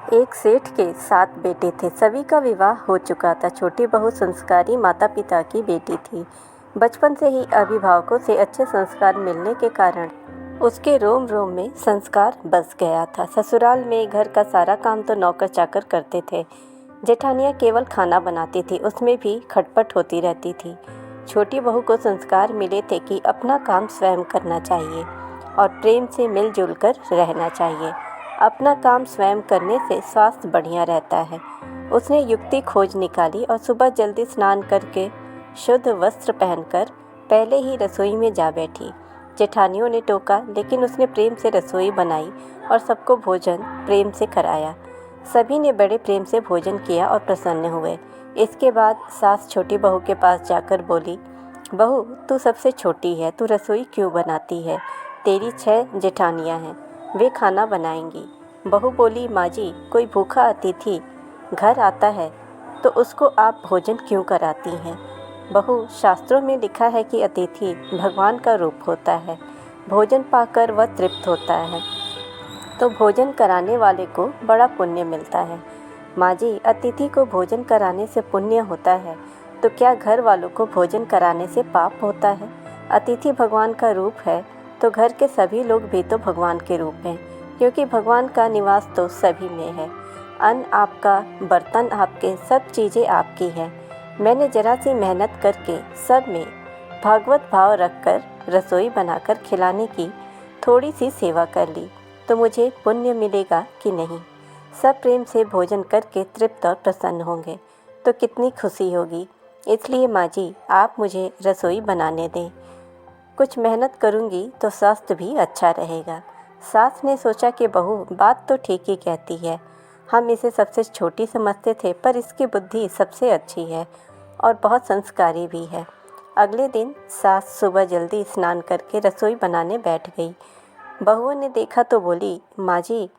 एक सेठ के 7 बेटे थे। सभी का विवाह हो चुका था। छोटी बहू संस्कारी माता पिता की बेटी थी। बचपन से ही अभिभावकों से अच्छे संस्कार मिलने के कारण उसके रोम रोम में संस्कार बस गया था। ससुराल में घर का सारा काम तो नौकर चाकर करते थे। जेठानियाँ केवल खाना बनाती थी, उसमें भी खटपट होती रहती थी। छोटी बहू को संस्कार मिले थे कि अपना काम स्वयं करना चाहिए और प्रेम से मिलजुल कर रहना चाहिए। अपना काम स्वयं करने से स्वास्थ्य बढ़िया रहता है। उसने युक्ति खोज निकाली और सुबह जल्दी स्नान करके शुद्ध वस्त्र पहनकर पहले ही रसोई में जा बैठी। जेठानियों ने टोका, लेकिन उसने प्रेम से रसोई बनाई और सबको भोजन प्रेम से कराया। सभी ने बड़े प्रेम से भोजन किया और प्रसन्न हुए। इसके बाद सास छोटी बहू के पास जाकर बोली, बहू तू सबसे छोटी है, तू रसोई क्यों बनाती है? तेरी 6 जेठानियाँ हैं, वे खाना बनाएंगी। बहू बोली, माँ जी कोई भूखा अतिथि घर आता है तो उसको आप भोजन क्यों कराती हैं? बहू, शास्त्रों में लिखा है कि अतिथि भगवान का रूप होता है, भोजन पाकर वह तृप्त होता है तो भोजन कराने वाले को बड़ा पुण्य मिलता है। माँ जी, अतिथि को भोजन कराने से पुण्य होता है तो क्या घर वालों को भोजन कराने से पाप होता है? अतिथि भगवान का रूप है तो घर के सभी लोग भी तो भगवान के रूप हैं, क्योंकि भगवान का निवास तो सभी में है। अन्न आपका, बर्तन आपके, सब चीज़ें आपकी हैं। मैंने जरा सी मेहनत करके सब में भागवत भाव रखकर रसोई बनाकर खिलाने की थोड़ी सी सेवा कर ली तो मुझे पुण्य मिलेगा कि नहीं? सब प्रेम से भोजन करके तृप्त और प्रसन्न होंगे तो कितनी खुशी होगी। इसलिए माँ जी, आप मुझे रसोई बनाने दें। कुछ मेहनत करूँगी तो स्वास्थ्य भी अच्छा रहेगा। सास ने सोचा कि बहू बात तो ठीक ही कहती है। हम इसे सबसे छोटी समझते थे, पर इसकी बुद्धि सबसे अच्छी है और बहुत संस्कारी भी है। अगले दिन सास सुबह जल्दी स्नान करके रसोई बनाने बैठ गई। बहुओं ने देखा तो बोली, माँ जी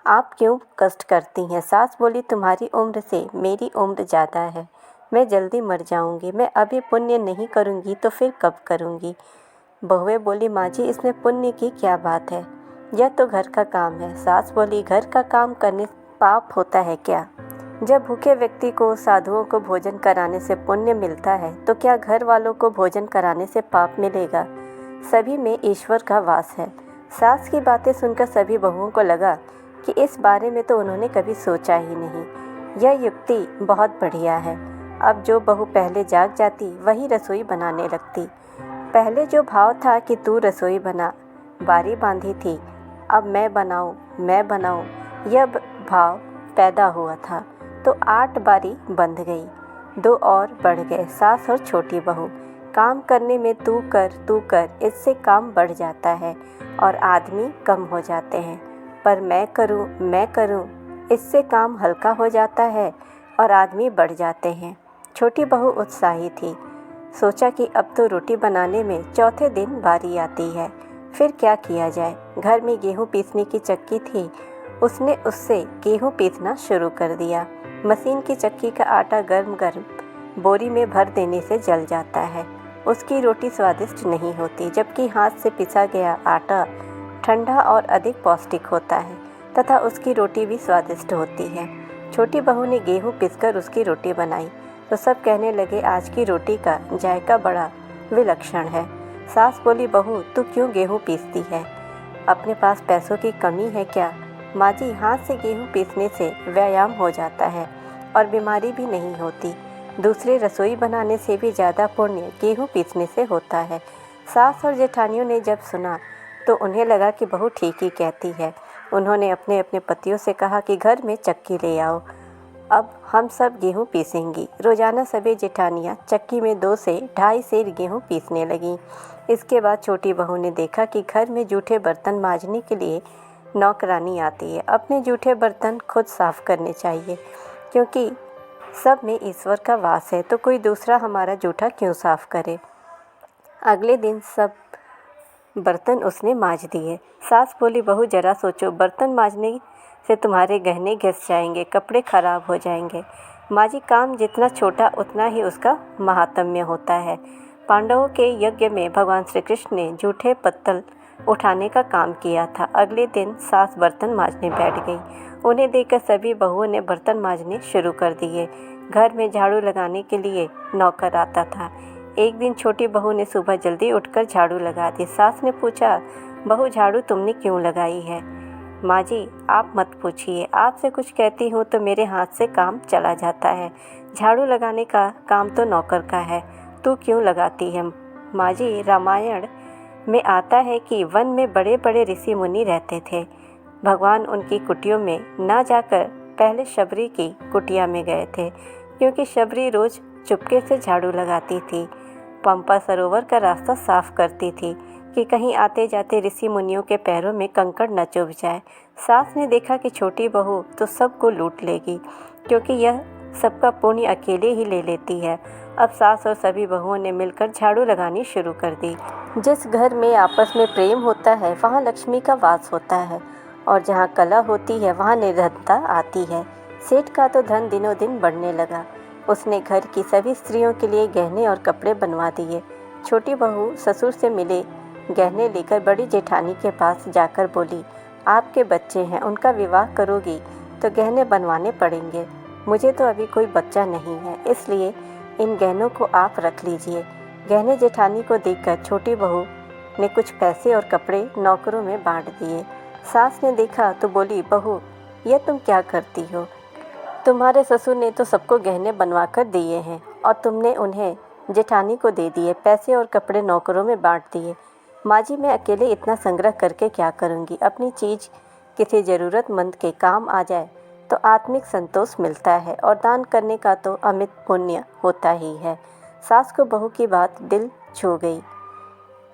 आप क्यों कष्ट करती हैं? सास बोली, तुम्हारी उम्र से मेरी उम्र ज़्यादा है, मैं जल्दी मर जाऊंगी। मैं अभी पुण्य नहीं करूंगी तो फिर कब करूंगी? बहुएं बोली, माँ जी इसमें पुण्य की क्या बात है, यह तो घर का काम है। सास बोली, घर का काम करने पाप होता है क्या? जब भूखे व्यक्ति को, साधुओं को भोजन कराने से पुण्य मिलता है तो क्या घर वालों को भोजन कराने से पाप मिलेगा? सभी में ईश्वर का वास है। सास की बातें सुनकर सभी बहुओं को लगा कि इस बारे में तो उन्होंने कभी सोचा ही नहीं। यह युक्ति बहुत बढ़िया है। अब जो बहू पहले जाग जाती वही रसोई बनाने लगती। पहले जो भाव था कि तू रसोई बना, बारी बांधी थी, अब मैं बनाऊं, यह भाव पैदा हुआ था तो 8 बारी बंध गई, 2 और बढ़ गए। सास और छोटी बहू काम करने में तू कर, इससे काम बढ़ जाता है और आदमी कम हो जाते हैं। पर मैं करूं, इससे काम हल्का हो जाता है और आदमी बढ़ जाते हैं। छोटी बहू उत्साही थी। सोचा कि अब तो रोटी बनाने में चौथे दिन बारी आती है, फिर क्या किया जाए। घर में गेहूं पीसने की चक्की थी, उसने उससे गेहूं पीसना शुरू कर दिया। मशीन की चक्की का आटा गर्म गर्म बोरी में भर देने से जल जाता है। उसकी रोटी स्वादिष्ट नहीं होती, जबकि हाथ से पिसा गया आटा ठंडा और अधिक पौष्टिक होता है तथा उसकी रोटी भी स्वादिष्ट होती है। छोटी बहू ने गेहूं पीसकर उसकी रोटी बनाई तो सब कहने लगे, आज की रोटी का जायका बड़ा विलक्षण है। सास बोली, बहू तू क्यों गेहूं पीसती है? अपने पास पैसों की कमी है क्या? माँ जी, हाथ से गेहूं पीसने से व्यायाम हो जाता है और बीमारी भी नहीं होती। दूसरे रसोई बनाने से भी ज़्यादा पुण्य गेहूं पीसने से होता है। सास और जेठानियों ने जब सुना तो उन्हें लगा कि बहू ठीक ही कहती है। उन्होंने अपने अपने पतियों से कहा कि घर में चक्की ले आओ, अब हम सब गेहूं पीसेंगी। रोज़ाना सभी जेठानियाँ चक्की में 2 से 2.5 सेर गेहूं पीसने लगीं। इसके बाद छोटी बहू ने देखा कि घर में जूठे बर्तन मांजने के लिए नौकरानी आती है। अपने जूठे बर्तन खुद साफ़ करने चाहिए, क्योंकि सब में ईश्वर का वास है, तो कोई दूसरा हमारा जूठा क्यों साफ़ करे। अगले दिन सब बर्तन उसने मांज दिए। सास बोली, बहू जरा सोचो, बर्तन मांजने से तुम्हारे गहने घिस जाएंगे, कपड़े खराब हो जाएंगे। माँ जी, काम जितना छोटा उतना ही उसका महात्म्य होता है। पांडवों के यज्ञ में भगवान श्री कृष्ण ने जूठे पत्तल उठाने का काम किया था। अगले दिन सास बर्तन मांजने बैठ गई। उन्हें देखकर सभी बहुओं ने बर्तन मांजने शुरू कर दिए। घर में झाड़ू लगाने के लिए नौकर आता था। एक दिन छोटी बहू ने सुबह जल्दी उठकर झाड़ू लगा दी। सास ने पूछा, बहू झाड़ू तुमने क्यों लगाई है? माँ जी, आप मत पूछिए, आपसे कुछ कहती हूँ तो मेरे हाथ से काम चला जाता है। झाड़ू लगाने का काम तो नौकर का है, तू क्यों लगाती है? माँ जी, रामायण में आता है कि वन में बड़े बड़े ऋषि मुनि रहते थे। भगवान उनकी कुटियों में ना जाकर पहले शबरी की कुटिया में गए थे, क्योंकि शबरी रोज़ चुपके से झाड़ू लगाती थी, पंपा सरोवर का रास्ता साफ करती थी कि कहीं आते जाते ऋषि मुनियों के पैरों में कंकड़ न चुभ जाए। सास ने देखा कि छोटी बहू तो सबको लूट लेगी, क्योंकि यह सबका पुण्य अकेले ही ले लेती है। अब सास और सभी बहुओं ने मिलकर झाड़ू लगानी शुरू कर दी। जिस घर में आपस में प्रेम होता है वहाँ लक्ष्मी का वास होता है, और जहाँ कला होती है वहाँ निर्धनता आती है। सेठ का तो धन दिनों दिन बढ़ने लगा। उसने घर की सभी स्त्रियों के लिए गहने और कपड़े बनवा दिए। छोटी बहू ससुर से मिले गहने लेकर बड़ी जेठानी के पास जाकर बोली, आपके बच्चे हैं, उनका विवाह करोगी तो गहने बनवाने पड़ेंगे। मुझे तो अभी कोई बच्चा नहीं है, इसलिए इन गहनों को आप रख लीजिए। गहने जेठानी को देखकर छोटी बहू ने कुछ पैसे और कपड़े नौकरों में बांट दिए। सास ने देखा तो बोली, बहू यह तुम क्या करती हो? तुम्हारे ससुर ने तो सबको गहने बनवा कर दिए हैं और तुमने उन्हें जेठानी को दे दिए, पैसे और कपड़े नौकरों में बांट दिए। माँ जी, मैं अकेले इतना संग्रह करके क्या करूँगी? अपनी चीज़ किसी ज़रूरतमंद के काम आ जाए तो आत्मिक संतोष मिलता है, और दान करने का तो अमित पुण्य होता ही है। सास को बहू की बात दिल छू गई।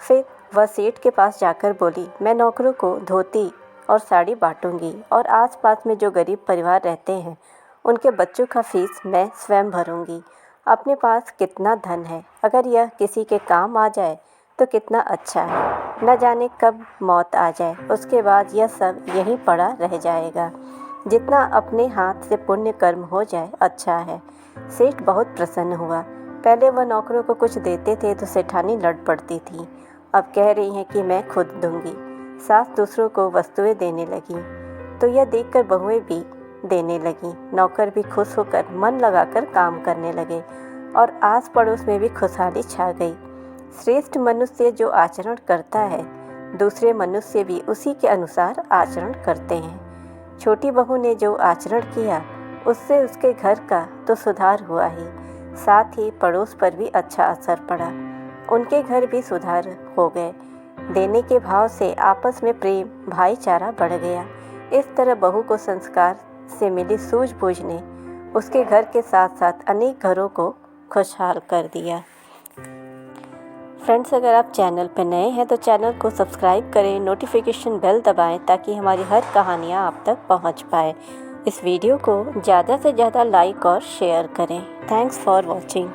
फिर वह सेठ के पास जाकर बोली, मैं नौकरों को धोती और साड़ी बांटूंगी, और आसपास में जो गरीब परिवार रहते हैं उनके बच्चों का फीस मैं स्वयं भरूंगी। अपने पास कितना धन है, अगर यह किसी के काम आ जाए तो कितना अच्छा है। न जाने कब मौत आ जाए, उसके बाद यह सब यहीं पड़ा रह जाएगा। जितना अपने हाथ से पुण्य कर्म हो जाए अच्छा है। सेठ बहुत प्रसन्न हुआ। पहले वह नौकरों को कुछ देते थे तो सेठानी लड़ पड़ती थी, अब कह रही हैं कि मैं खुद दूंगी। सास दूसरों को वस्तुएं देने लगी तो यह देखकर बहुएं भी देने लगी। नौकर भी खुश होकर मन लगाकर काम करने लगे, और आस पड़ोस में भी खुशहाली छा गई। श्रेष्ठ मनुष्य जो आचरण करता है, दूसरे मनुष्य भी उसी के अनुसार आचरण करते हैं। छोटी बहू ने जो आचरण किया उससे उसके घर का तो सुधार हुआ ही, साथ ही पड़ोस पर भी अच्छा असर पड़ा। उनके घर भी सुधार हो गए। देने के भाव से आपस में प्रेम भाईचारा बढ़ गया। इस तरह बहू को संस्कार से मिली सूझबूझ ने उसके घर के साथ साथ अनेक घरों को खुशहाल कर दिया। फ्रेंड्स, अगर आप चैनल पर नए हैं तो चैनल को सब्सक्राइब करें, नोटिफिकेशन बेल दबाएं ताकि हमारी हर कहानियाँ आप तक पहुँच पाए। इस वीडियो को ज़्यादा से ज़्यादा लाइक और शेयर करें। Thanks for watching.